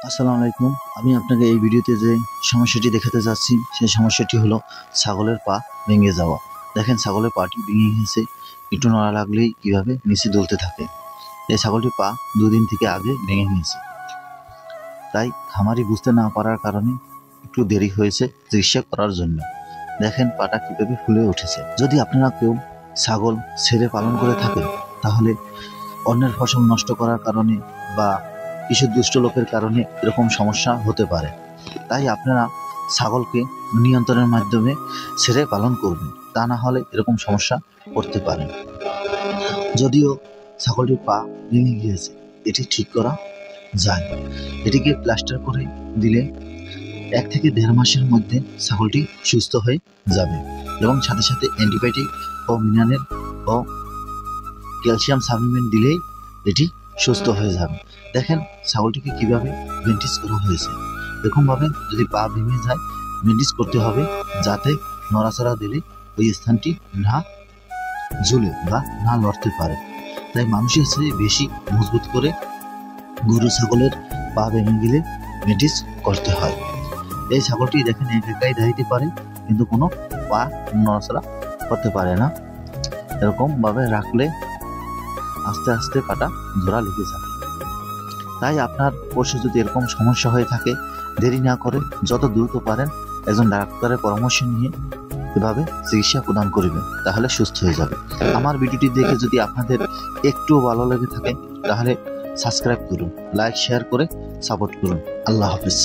আসসালামু আলাইকুম। আমি আপনাকে এই ভিডিওতে যে সমস্যাটি দেখাতে যাচ্ছি সেই সমস্যাটি হলো ছাগলের পা ভেঙে যাওয়া। দেখেন ছাগলের পাটি ভেঙে গেছে, একটু নড়া লাগলেই কীভাবে নিচে দুলতে থাকে। এই ছাগলটির পা 2 দিন থেকে আগে ভেঙে গিয়েছে, তাই খামারি বুঝতে না পারার কারণে একটু দেরি হয়েছে চিকিৎসা করার জন্য। দেখেন পাটা কীভাবে ফুলে উঠেছে। যদি আপনারা কেউ ছাগল ছেড়ে পালন করে থাকেন তাহলে অন্যের ফসল নষ্ট করার কারণে বা কিছু দুষ্ট লোকের কারণে এরকম সমস্যা হতে পারে। তাই আপনারা ছাগলকে নিয়ন্ত্রণের মাধ্যমে ছেড়ে পালন করবেন, তা না হলে এরকম সমস্যা পড়তে পারেন। যদিও ছাগলটির পা ভেঙে গিয়েছে, এটি ঠিক করা যায়। এটিকে প্লাস্টার করে দিলে 1 থেকে 1.5 মাসের মধ্যে ছাগলটি সুস্থ হয়ে যাবে এবং সাথে সাথে অ্যান্টিবায়োটিক ও মিনারেল ও ক্যালসিয়াম সাপ্লিমেন্ট দিলেই এটি সুস্থ হয়ে যাবে। দেখেন ছাগলটিকে কিভাবে ব্যান্ডেজ করা হয়েছে। এরকমভাবে যদি পা ভেঙে যায় ব্যান্ডেজ করতে হবে, যাতে নড়াচড়া দিলে ওই স্থানটি না ঝুলে বা না লড়তে পারে। তাই মানুষের চেয়ে বেশি মজবুত করে গরু ছাগলের পা ভেঙে গেলে ব্যান্ডেজ করতে হয়। এই ছাগলটি দেখেন একাই দাঁড়াইতে পারে, কিন্তু কোনো পা নড়াচড়া করতে পারে না। এরকমভাবে রাখলে আস্তে আস্তে পাটা জোড়া লেগে যাবে। তাই আপনার পশু যদি এরকম সমস্যা হয়ে থাকে, দেরি না করে যত দ্রুত পারেন একজন ডাক্তারের পরামর্শ নিয়ে এভাবে চিকিৎসা প্রদান করবেন, তাহলে সুস্থ হয়ে যাবে। আমার ভিডিওটি দেখে যদি আপনাদের একটু ভালো লেগে থাকে তাহলে সাবস্ক্রাইব করুন, লাইক শেয়ার করে সাপোর্ট করুন। আল্লাহ হাফেজ।